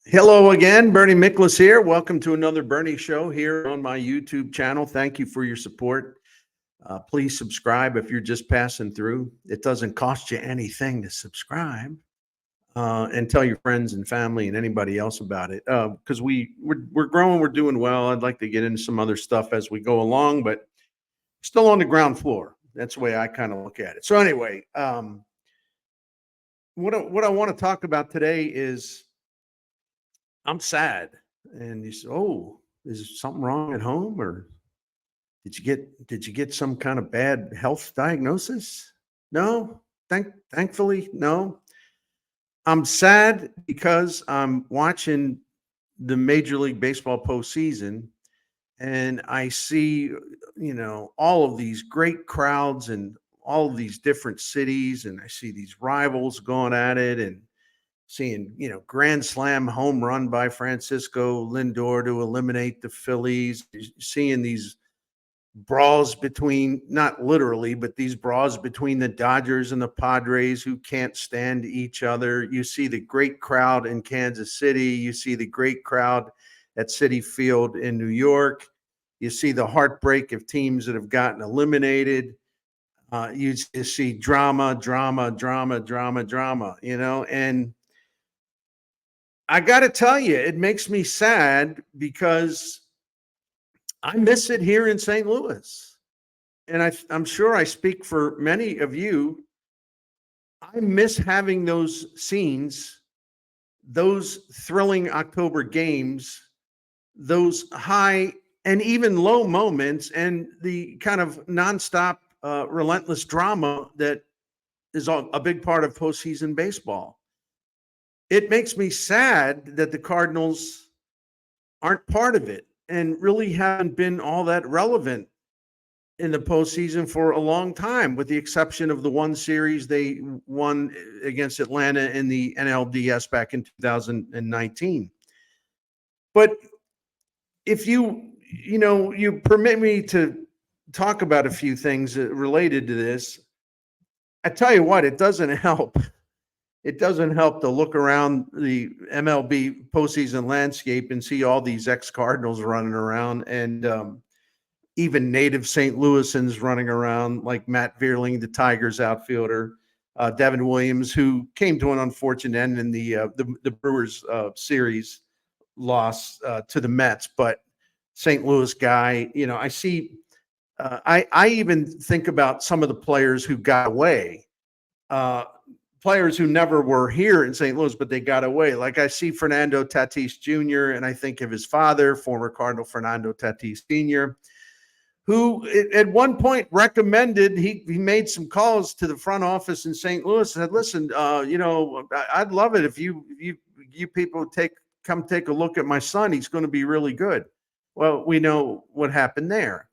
Hello again, Bernie Miklasz here. Welcome to another Bernie show here on my YouTube channel. Thank you for your support. Please subscribe if you're just passing through. It doesn't cost you anything to subscribe, and tell your friends and family and anybody else about it. Because we're growing, we're doing well. I'd like to get into some other stuff as we go along, but still on the ground floor. That's the way I kind of look at it. So anyway, what I want to talk about today is I'm sad. And you say, "Oh, is something wrong at home, or did you get some kind of bad health diagnosis?" No, thankfully, no. I'm sad because I'm watching the Major League Baseball postseason, and I see, all of these great crowds and all of these different cities, and I see these rivals going at it, and seeing, grand slam home run by Francisco Lindor to eliminate the Phillies, seeing these brawls between, not literally, but these brawls between the Dodgers and the Padres who can't stand each other. You see the great crowd in Kansas City. You see the great crowd at Citi Field in New York. You see the heartbreak of teams that have gotten eliminated. You see drama, drama, drama, drama, drama, and I got to tell you, it makes me sad because I miss it here in St. Louis. And I'm sure I speak for many of you. I miss having those scenes, those thrilling October games, those high and even low moments, and the kind of nonstop, relentless drama that is a big part of postseason baseball. It makes me sad that the Cardinals aren't part of it and really haven't been all that relevant in the postseason for a long time, with the exception of the one series they won against Atlanta in the NLDS back in 2019. But if you permit me to talk about a few things related to this, I tell you what, it doesn't help. It doesn't help to look around the MLB postseason landscape and see all these ex-Cardinals running around, and even native St. Louisans running around, like Matt Vierling, the Tigers outfielder, Devin Williams, who came to an unfortunate end in the Brewers series loss to the Mets, but St. Louis guy. I see. I even think about some of the players who got away. Players who never were here in St. Louis, but they got away. Like I see Fernando Tatis Jr., and I think of his father, former Cardinal Fernando Tatis Sr., who at one point recommended, he made some calls to the front office in St. Louis and said, "Listen, I'd love it if you people come take a look at my son. He's going to be really good." Well, we know what happened there.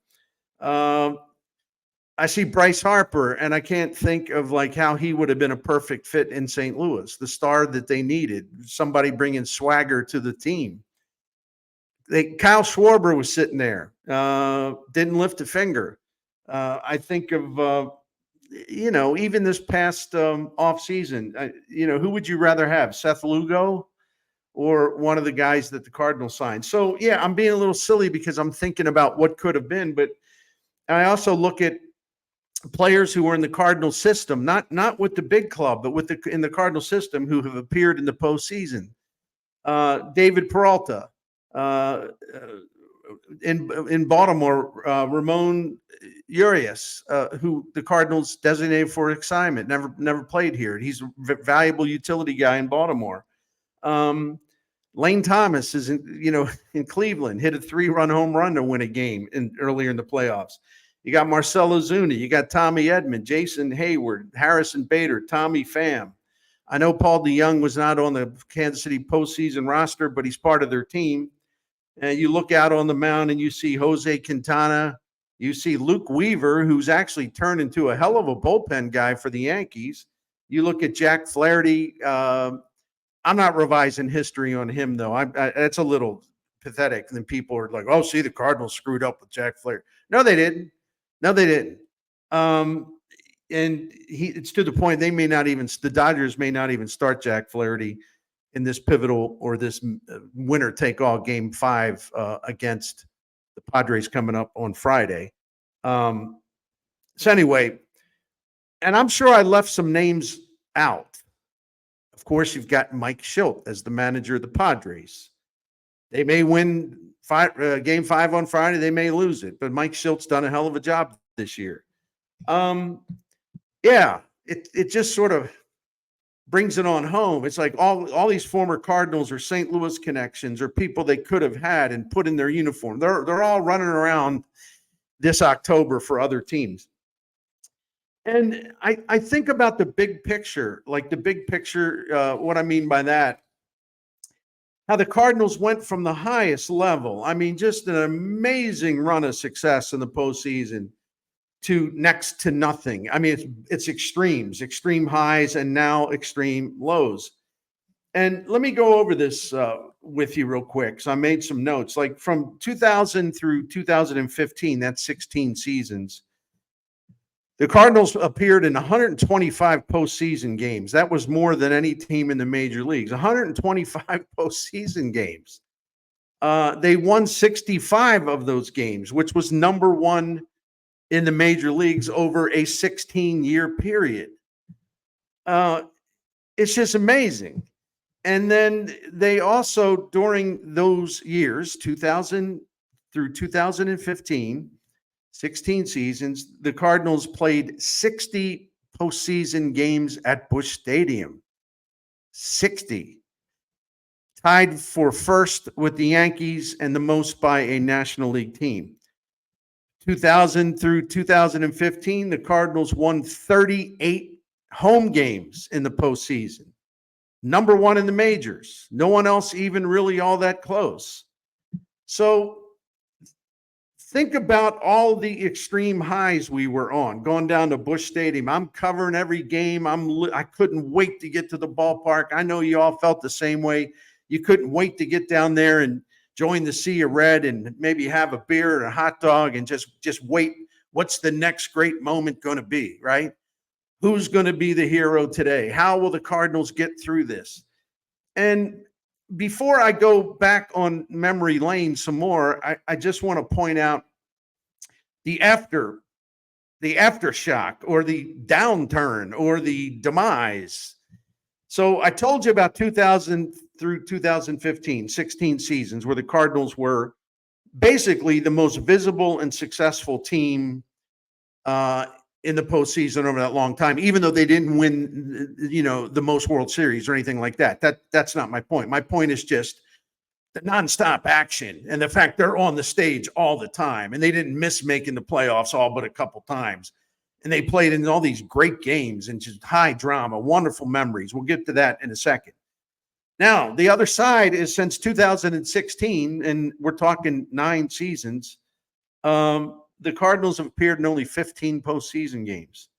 I see Bryce Harper, and I can't think of like how he would have been a perfect fit in St. Louis, the star that they needed, somebody bringing swagger to the team. Kyle Schwarber was sitting there, didn't lift a finger. I think of, even this past off season, who would you rather have, Seth Lugo or one of the guys that the Cardinals signed? So yeah, I'm being a little silly because I'm thinking about what could have been, but I also look at players who were in the Cardinal system, not with the big club, but in the Cardinal system, who have appeared in the postseason. David Peralta, in Baltimore, Ramon Urias, who the Cardinals designated for assignment, never played here. He's a valuable utility guy in Baltimore. Lane Thomas is in Cleveland, hit a 3-run home run to win a game earlier in the playoffs. You got Marcell Ozuna, you got Tommy Edman, Jason Hayward, Harrison Bader, Tommy Pham. I know Paul DeYoung was not on the Kansas City postseason roster, but he's part of their team. And you look out on the mound and you see Jose Quintana. You see Luke Weaver, who's actually turned into a hell of a bullpen guy for the Yankees. You look at Jack Flaherty. I'm not revising history on him, though. That's a little pathetic. And then people are like, "Oh, see, the Cardinals screwed up with Jack Flaherty." No, they didn't. No, they didn't. And it's to the point the Dodgers may not even start Jack Flaherty in this pivotal or this winner take all game 5 against the Padres coming up on Friday. So anyway, and I'm sure I left some names out. Of course, you've got Mike Shildt as the manager of the Padres. They may win game 5 on Friday. They may lose it, but Mike Shildt's done a hell of a job this year. Yeah, it just sort of brings it on home. It's like all these former Cardinals or St. Louis connections or people they could have had and put in their uniform. They're all running around this October for other teams. And I think about the big picture, like the big picture, what I mean by that, how the Cardinals went from the highest level, I mean, just an amazing run of success in the postseason, to next to nothing. I mean, it's extremes, extreme highs, and now extreme lows. And let me go over this with you real quick. So I made some notes. Like from 2000 through 2015, that's 16 seasons, the Cardinals appeared in 125 postseason games. That was more than any team in the major leagues. 125 postseason games. They won 65 of those games, which was number 1 in the major leagues over a 16-year period. It's just amazing. And then they also, during those years, 2000 through 2015, 16 seasons, the Cardinals played 60 postseason games at Busch Stadium. 60. Tied for first with the Yankees and the most by a National League team. 2000 through 2015, the Cardinals won 38 home games in the postseason. Number 1 in the majors. No one else even really all that close. So think about all the extreme highs we were on, going down to Busch Stadium. I'm covering every game. I couldn't wait to get to the ballpark. I know you all felt the same way. You couldn't wait to get down there and join the Sea of Red and maybe have a beer and a hot dog and just wait. What's the next great moment going to be, right? Who's going to be the hero today? How will the Cardinals get through this? And before I go back on memory lane some more, I just want to point out the aftershock or the downturn or the demise. So I told you about 2000 through 2015, 16 seasons where the Cardinals were basically the most visible and successful team in the postseason over that long time, even though they didn't win, the most World Series or anything like that. That's not my point. My point is just the nonstop action and the fact they're on the stage all the time, and they didn't miss making the playoffs all but a couple times. And they played in all these great games and just high drama, wonderful memories. We'll get to that in a second. Now, the other side is since 2016, and we're talking 9 seasons, the Cardinals have appeared in only 15 postseason games.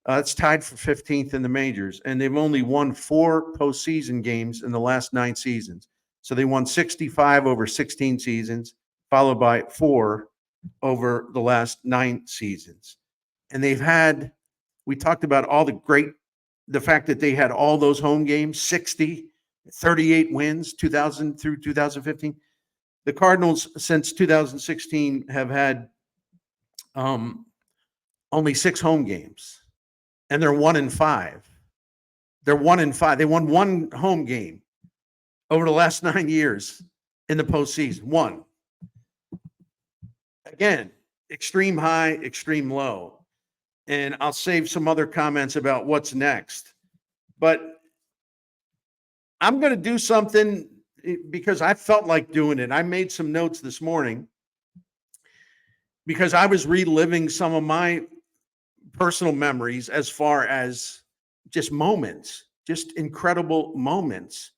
It's tied for 15th in the majors, and they've only won 4 postseason games in the last 9 seasons. So they won 65 over 16 seasons, followed by 4 over the last 9 seasons. And we talked about the fact that they had all those home games, 60, 38 wins, 2000 through 2015. The Cardinals since 2016 have had only 6 home games, and they're 1-5. They're 1-5. They won 1 home game over the last 9 years in the postseason. 1. Again, extreme high, extreme low. And I'll save some other comments about what's next. But I'm going to do something because I felt like doing it. I made some notes this morning because I was reliving some of my personal memories as far as just moments, just incredible moments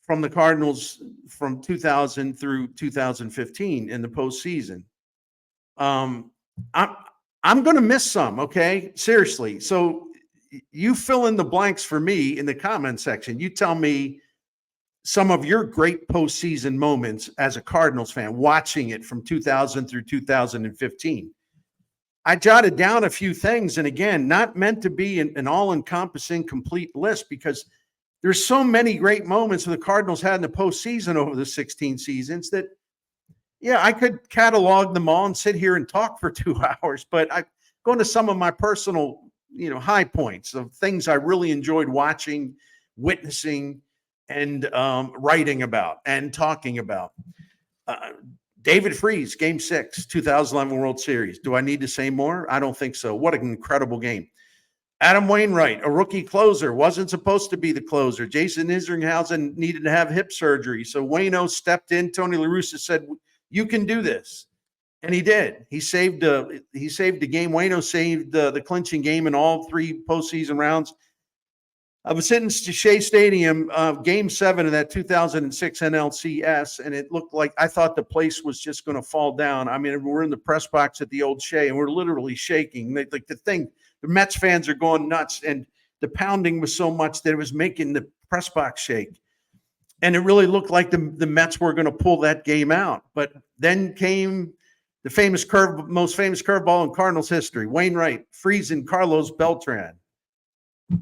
from the Cardinals from 2000 through 2015 in the postseason. I'm going to miss some, okay? Seriously. So you fill in the blanks for me in the comment section. You tell me some of your great postseason moments as a Cardinals fan, watching it from 2000 through 2015. I jotted down a few things, and again, not meant to be an all-encompassing complete list because there's so many great moments that the Cardinals had in the postseason over the 16 seasons that, yeah, I could catalog them all and sit here and talk for 2 hours, but I go into some of my personal, high points of things I really enjoyed watching, witnessing, and writing about and talking about. David Freese, Game 6, 2011 World Series. Do I need to say more? I don't think so. What an incredible game. Adam Wainwright, a rookie closer, wasn't supposed to be the closer. Jason Isringhausen needed to have hip surgery. So Waino stepped in. Tony La Russa said, you can do this. And he did. He saved the game. Waino saved the clinching game in all 3 postseason rounds. I was sitting at Shea Stadium, Game 7 of that 2006 NLCS, and it looked like I thought the place was just going to fall down. I mean, we're in the press box at the old Shea, and we're literally shaking. The Mets fans are going nuts, and the pounding was so much that it was making the press box shake. And it really looked like the Mets were going to pull that game out. But then came the most famous curveball in Cardinals history, Wainwright, freezing Carlos Beltran.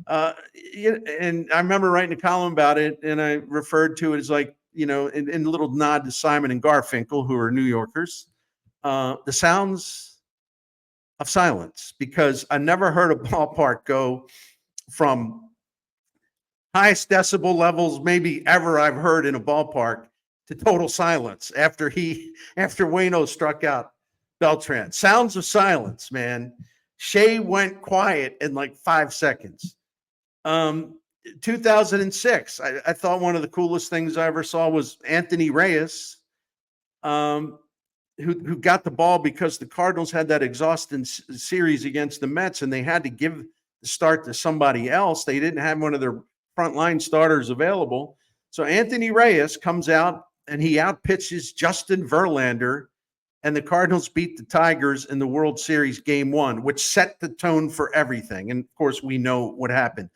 And I remember writing a column about it, and I referred to it as like, in a little nod to Simon and Garfinkel, who are New Yorkers, the sounds of silence, because I never heard a ballpark go from highest decibel levels maybe ever I've heard in a ballpark to total silence after Waino struck out Beltran. Sounds of silence, man. Shea went quiet in like 5 seconds. 2006, I thought one of the coolest things I ever saw was Anthony Reyes, who got the ball because the Cardinals had that exhausting series against the Mets, and they had to give the start to somebody else. They didn't have one of their frontline starters available. So Anthony Reyes comes out, and he outpitches Justin Verlander, and the Cardinals beat the Tigers in the World Series Game 1, which set the tone for everything. And, of course, we know what happened.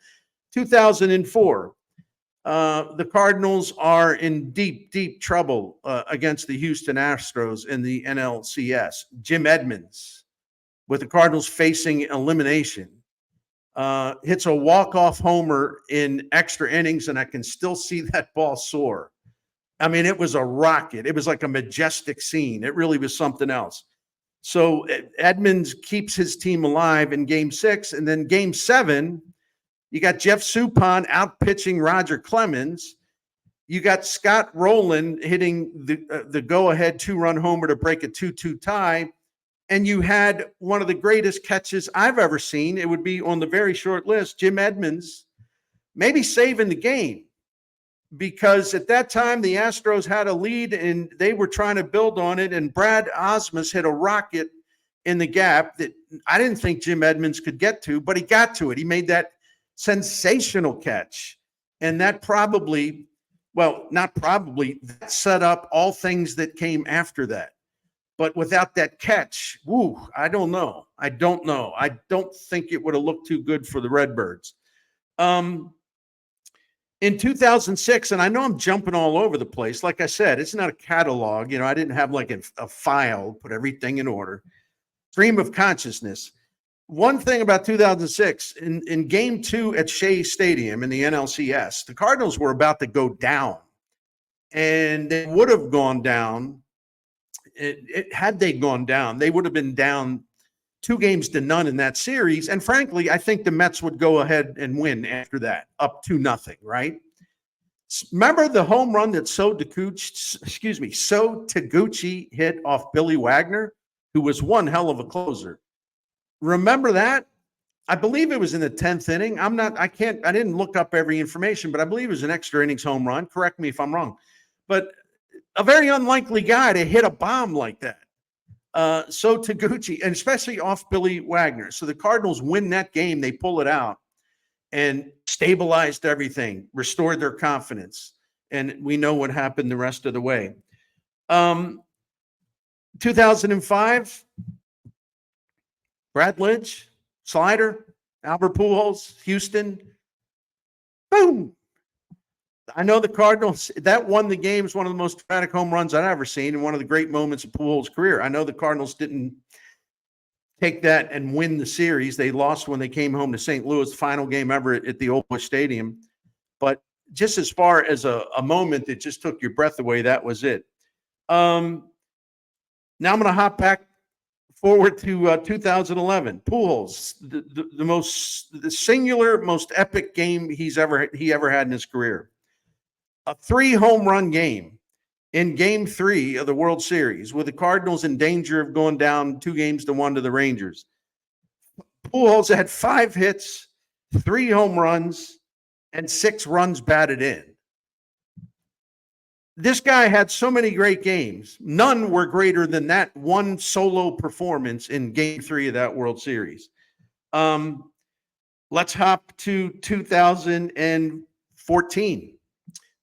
2004, the Cardinals are in deep, deep trouble against the Houston Astros in the NLCS. Jim Edmonds, with the Cardinals facing elimination, hits a walk-off homer in extra innings, and I can still see that ball soar. I mean, it was a rocket. It was like a majestic scene. It really was something else. So Edmonds keeps his team alive in Game 6, and then Game 7, you got Jeff Suppan out pitching Roger Clemens. You got Scott Rowland hitting the go-ahead 2-run homer to break a 2-2 tie. And you had one of the greatest catches I've ever seen. It would be on the very short list, Jim Edmonds, maybe saving the game. Because at that time, the Astros had a lead, and they were trying to build on it. And Brad Osmus hit a rocket in the gap that I didn't think Jim Edmonds could get to, but he got to it. He made that sensational catch. And that that set up all things that came after that. But without that catch, I don't know. I don't think it would have looked too good for the Redbirds. In 2006, and I know I'm jumping all over the place. Like I said, it's not a catalog. I didn't have like a file, put everything in order. Stream of consciousness. One thing about 2006, in Game 2 at Shea Stadium in the NLCS, the Cardinals were about to go down. And they would have gone down. Had they gone down, they would have been down 2-0 in that series. And frankly, I think the Mets would go ahead and win after that, up 2-0, right? Remember the home run that So Taguchi hit off Billy Wagner, who was one hell of a closer. Remember that? I believe it was in the 10th inning. I didn't look up every information, but I believe it was an extra innings home run. Correct me if I'm wrong. But a very unlikely guy to hit a bomb like that. So Taguchi, and especially off Billy Wagner. So the Cardinals win that game. They pull it out and stabilized everything, restored their confidence. And we know what happened the rest of the way. 2005, Brad Lidge, slider, Albert Pujols, Houston. Boom. I know the Cardinals, that won the game. Is one of the most dramatic home runs I've ever seen, and one of the great moments of Pujols' career. I know the Cardinals didn't take that and win the series. They lost when they came home to St. Louis, final game ever at the old Busch Stadium. But just as far as a moment that just took your breath away, that was it. Now I'm going to hop back forward to 2011. Pujols, the singular most epic game he ever had in his career. A 3 home run game in Game 3 of the World Series, with the Cardinals in danger of going down 2-1 to the Rangers. Pujols had 5 hits, 3 home runs, and 6 runs batted in. This guy had so many great games. None were greater than that one solo performance in Game 3 of that World Series. Let's hop to 2014,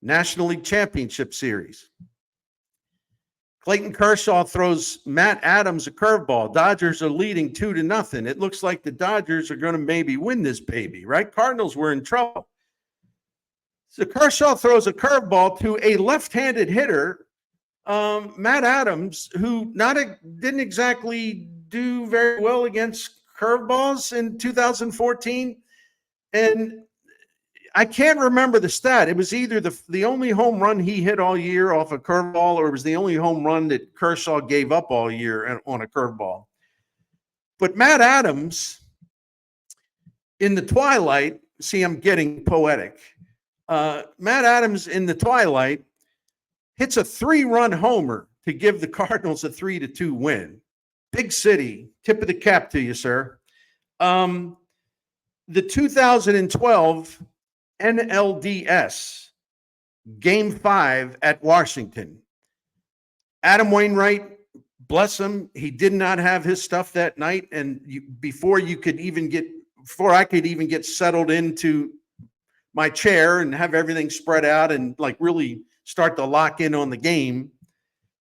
National League Championship Series. Clayton Kershaw throws Matt Adams a curveball. Dodgers are leading 2-0. It looks like the Dodgers are going to maybe win this baby, right? Cardinals were in trouble. So Kershaw throws a curveball to a left-handed hitter, Matt Adams, who didn't exactly do very well against curveballs in 2014. And I can't remember the stat. It was either the only home run he hit all year off a curveball, or it was the only home run that Kershaw gave up all year on a curveball. But Matt Adams, in the twilight, see, I'm getting poetic. Matt Adams in the twilight hits a 3-run homer to give the Cardinals a 3-2 win. Big city, tip of the cap to you, sir. The 2012 NLDS Game 5 at Washington. Adam Wainwright, bless him, he did not have his stuff that night, and before I could even get settled into my chair and have everything spread out and like really start to lock in on the game,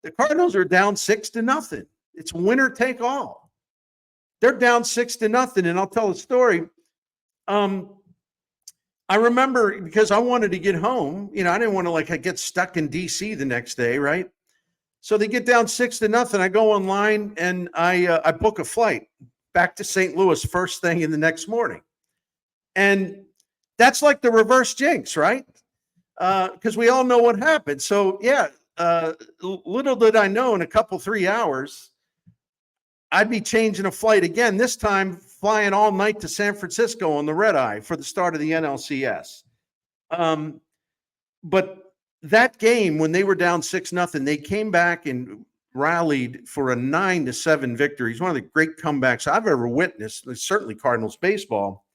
the Cardinals are down 6-0. It's winner take all. They're down 6-0, and I'll tell a story. I remember, because I wanted to get home, I didn't want to get stuck in DC the next day, right? So they get down 6-0. I go online and I book a flight back to St. Louis first thing in the next morning. And that's like the reverse jinx, right? Because we all know what happened. So, yeah, little did I know, in a couple, 3 hours, I'd be changing a flight again, this time flying all night to San Francisco on the red eye for the start of the NLCS. But that game, when they were down 6-0, they came back and rallied for a 9-7 victory. It's one of the great comebacks I've ever witnessed, certainly Cardinals baseball.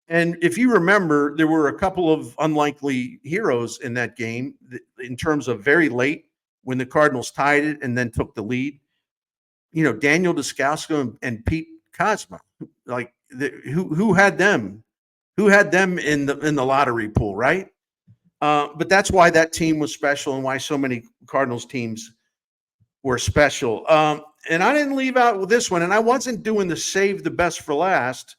And if you remember, there were a couple of unlikely heroes in that game in terms of very late when the Cardinals tied it and then took the lead. Daniel Descalso and Pete Kozma, who had them? Who had them in the lottery pool, right? But that's why that team was special and why so many Cardinals teams were special. And I didn't leave out with this one, and I wasn't doing the save the best for last.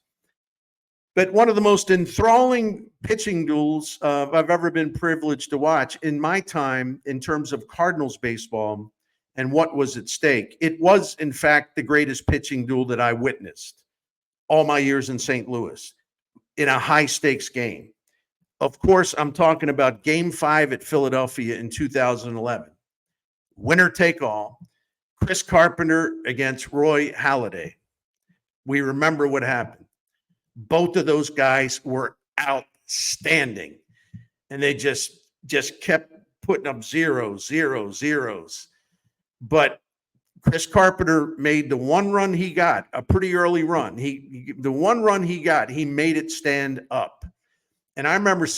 But one of the most enthralling pitching duels I've ever been privileged to watch in my time in terms of Cardinals baseball and what was at stake. It was, in fact, the greatest pitching duel that I witnessed all my years in St. Louis in a high-stakes game. Of course, I'm talking about Game 5 at Philadelphia in 2011. Winner take all. Chris Carpenter against Roy Halladay. We remember what happened. Both of those guys were outstanding, and they just kept putting up zeros. But Chris Carpenter made the one run he got, a pretty early run. The one run he got, he made it stand up. And I remember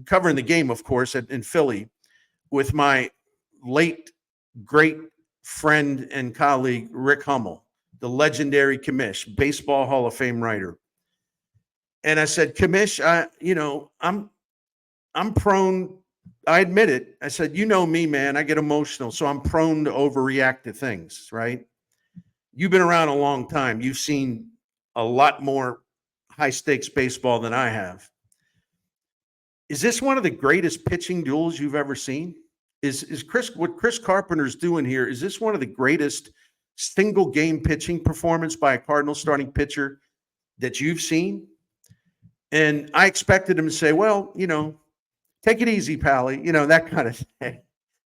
covering the game, of course, in Philly with my late great friend and colleague, Rick Hummel, the legendary Commish, Baseball Hall of Fame writer. And I said, Commish, I'm prone, I admit it. I said, you know me, man, I get emotional, so I'm prone to overreact to things, right? You've been around a long time. You've seen a lot more high-stakes baseball than I have. Is this one of the greatest pitching duels you've ever seen? What Chris Carpenter's doing here, is this one of the greatest single game pitching performance by a Cardinals starting pitcher that you've seen? And I expected him to say, well, take it easy, Pally, that kind of thing.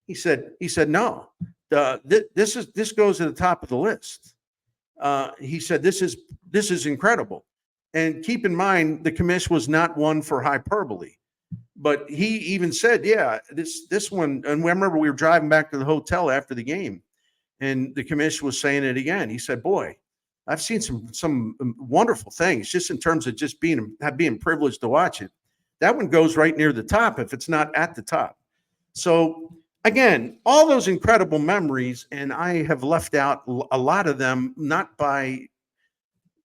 He said, no, this goes to the top of the list. He said, this is incredible. And keep in mind, the commish was not one for hyperbole, but he even said, yeah, this one. And I remember we were driving back to the hotel after the game, and the commish was saying it again. He said, boy, I've seen some wonderful things just in terms of just being privileged to watch it. That one goes right near the top if it's not at the top. So again, all those incredible memories, and I have left out a lot of them, not by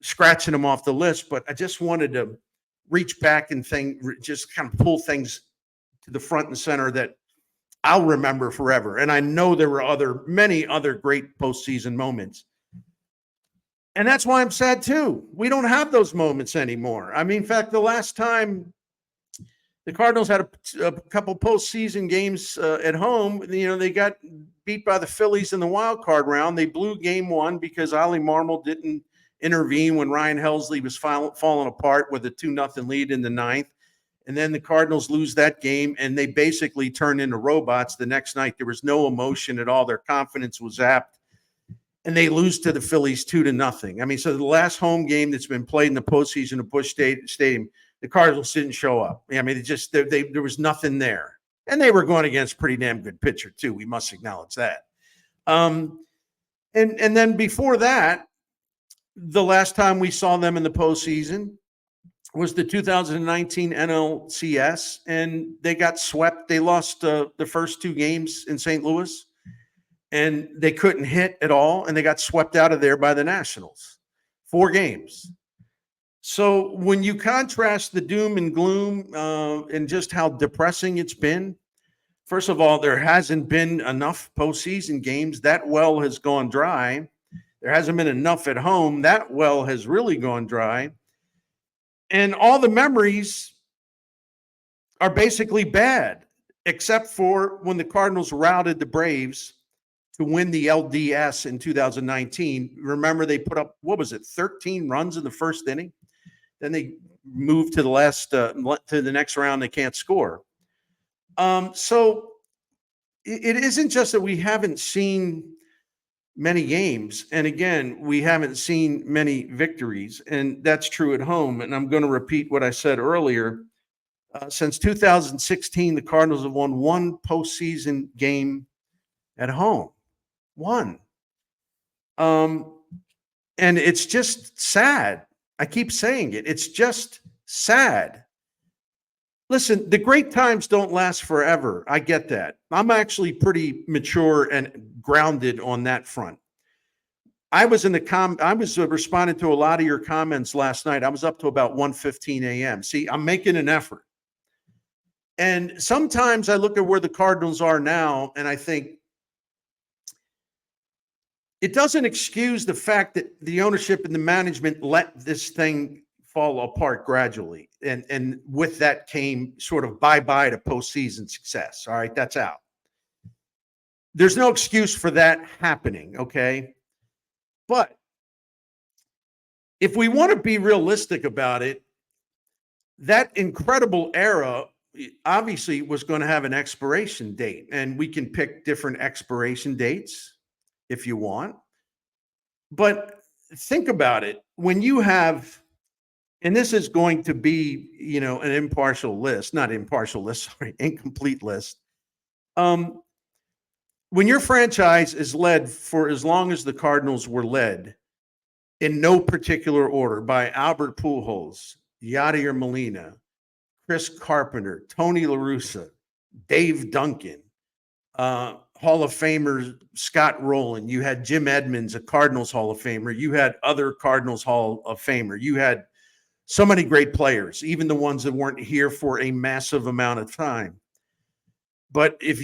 scratching them off the list, but I just wanted to reach back and just kind of pull things to the front and center that I'll remember forever. And I know there were many other great postseason moments. And that's why I'm sad too. We don't have those moments anymore. I mean, in fact, the last time the Cardinals had a couple postseason games at home, they got beat by the Phillies in the wild card round. They blew game one because Ollie Marmol didn't intervene when Ryan Helsley was falling apart with a 2-0 lead in the ninth. And then the Cardinals lose that game, and they basically turn into robots the next night. There was no emotion at all. Their confidence was zapped. And they lose to the Phillies 2-0. I mean, so the last home game that's been played in the postseason at Busch Stadium, the Cardinals didn't show up. I mean, there was nothing there. And they were going against pretty damn good pitcher, too. We must acknowledge that. And then before that, the last time we saw them in the postseason was the 2019 NLCS, and they got swept. They lost the first two games in St. Louis, and they couldn't hit at all, and they got swept out of there by the Nationals. 4 games. So when you contrast the doom and gloom and just how depressing it's been, first of all, there hasn't been enough postseason games. That well has gone dry. There hasn't been enough at home. That well has really gone dry. And all the memories are basically bad, except for when the Cardinals routed the Braves to win the LDS in 2019. Remember, they put up, 13 runs in the first inning? Then they moved to the next round. They can't score. So it isn't just that we haven't seen many games. And again, we haven't seen many victories, and that's true at home. And I'm going to repeat what I said earlier. Since 2016, the Cardinals have won 1 postseason game at home. 1. And it's just sad. I keep saying it. It's just sad. Listen, the great times don't last forever. I get that. I'm actually pretty mature and grounded on that front. I was responding to a lot of your comments last night. I was up to about 1:15 a.m. See, I'm making an effort. And sometimes I look at where the Cardinals are now, and I think it doesn't excuse the fact that the ownership and the management let this thing fall apart gradually. And with that came sort of bye-bye to postseason success. All right, that's out. There's no excuse for that happening, okay? But if we want to be realistic about it, that incredible era obviously was going to have an expiration date, and we can pick different expiration dates if you want. But think about it. When you have, and this is going to be, an incomplete list. When your franchise is led for as long as the Cardinals were led, in no particular order, by Albert Pujols, Yadier Molina, Chris Carpenter, Tony La Russa, Dave Duncan, Hall of Famer Scott Rowland. You had Jim Edmonds, a Cardinals Hall of Famer. You had other Cardinals Hall of Famer. You had so many great players, even the ones that weren't here for a massive amount of time. But if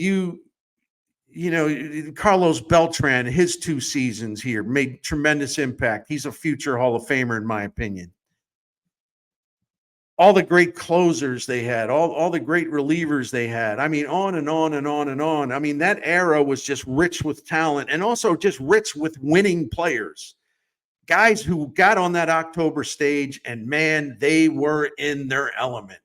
Carlos Beltran, his 2 seasons here made tremendous impact. He's a future Hall of Famer, in my opinion. All the great closers they had, all the great relievers they had. I mean, on and on and on and on. I mean, that era was just rich with talent and also just rich with winning players. guys who got on that October stage, and man, they were in their element.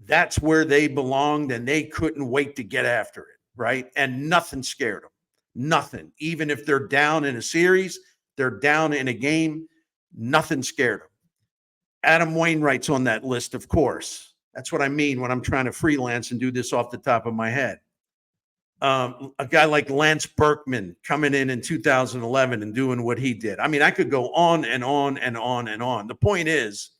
That's where they belonged, and they couldn't wait to get after it, right? And nothing scared them. Nothing. Even if they're down in a series, they're down in a game, nothing scared them. Adam Wainwright's on that list, of course. That's what I mean when I'm trying to freelance and do this off the top of my head. A guy like Lance Berkman coming in 2011 and doing what he did. I mean, I could go on and on and on and on. The point is,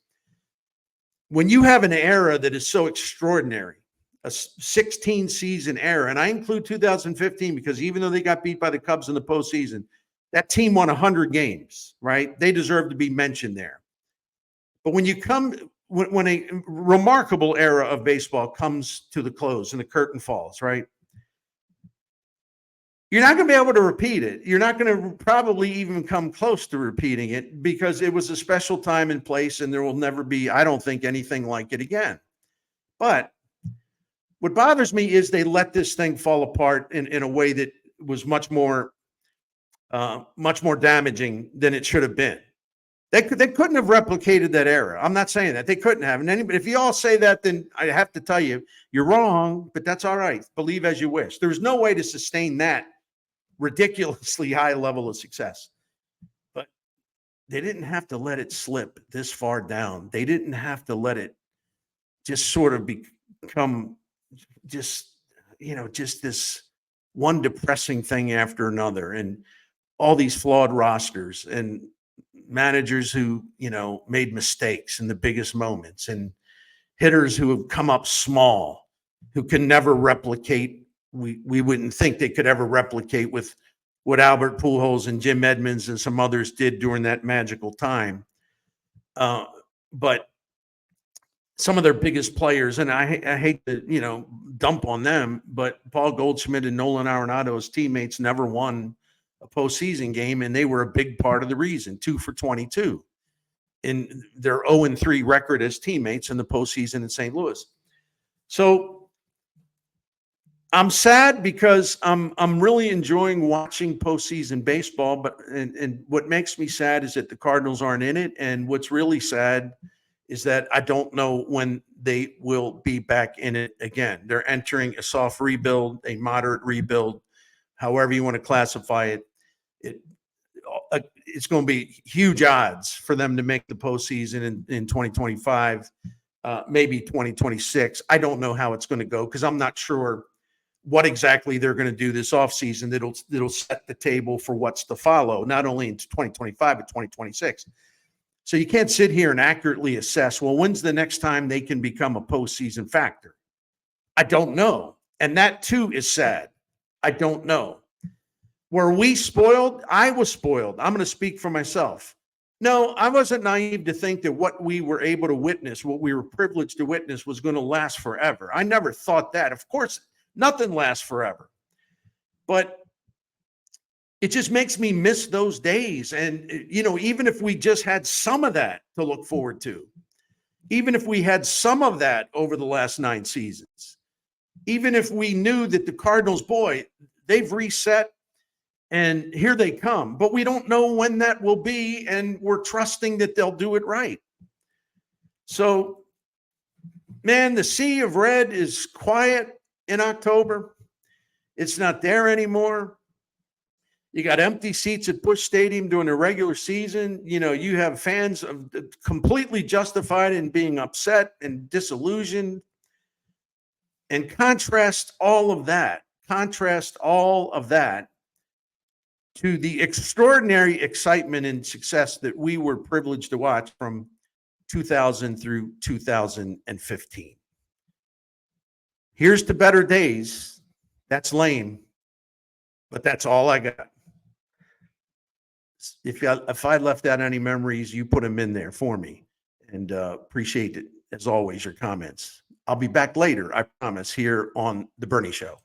when you have an era that is so extraordinary, a 16-season era, and I include 2015 because even though they got beat by the Cubs in the postseason, that team won 100 games, right? They deserve to be mentioned there. But when when a remarkable era of baseball comes to the close and the curtain falls, right? You're not going to be able to repeat it. You're not going to probably even come close to repeating it because it was a special time and place, and there will never be, I don't think, anything like it again. But what bothers me is they let this thing fall apart in a way that was much more damaging than it should have been. They couldn't have replicated that era. I'm not saying that. They couldn't have. And anybody, if you all say that, then I have to tell you, you're wrong, but that's all right. Believe as you wish. There's no way to sustain that ridiculously high level of success. But they didn't have to let it slip this far down. They didn't have to let it just sort of become just this one depressing thing after another, and all these flawed rosters and managers who, made mistakes in the biggest moments, and hitters who have come up small, who can never replicate. We wouldn't think they could ever replicate with what Albert Pujols and Jim Edmonds and some others did during that magical time. But some of their biggest players, and I hate to, dump on them, but Paul Goldschmidt and Nolan Arenado's teammates never won a postseason game, and they were a big part of the reason. 2 for 22 in their 0-3 record as teammates in the postseason in St. Louis. So I'm sad because I'm really enjoying watching postseason baseball, but and what makes me sad is that the Cardinals aren't in it, and what's really sad is that I don't know when they will be back in it again. They're entering a soft rebuild, a moderate rebuild, however you want to classify it. It's going to be huge odds for them to make the postseason in 2025, maybe 2026. I don't know how it's going to go because I'm not sure what exactly they're going to do this offseason that'll set the table for what's to follow, not only in 2025, but 2026. So you can't sit here and accurately assess, well, when's the next time they can become a postseason factor? I don't know. And that too is sad. I don't know. Were we spoiled? I was spoiled. I'm going to speak for myself. No, I wasn't naive to think that what we were able to witness, what we were privileged to witness, was going to last forever. I never thought that. Of course, nothing lasts forever. But it just makes me miss those days. And, even if we just had some of that to look forward to, even if we had some of that over the last 9 seasons, even if we knew that the Cardinals, boy, they've reset and here they come, but we don't know when that will be, and we're trusting that they'll do it right. So, man, the sea of red is quiet in October. It's not there anymore. You got empty seats at Busch Stadium during the regular season. You have fans completely justified in being upset and disillusioned. And contrast all of that to the extraordinary excitement and success that we were privileged to watch from 2000 through 2015. Here's to better days. That's lame, but that's all I got. If I left out any memories, you put them in there for me, and appreciate it, as always, your comments. I'll be back later, I promise, here on The Bernie Show.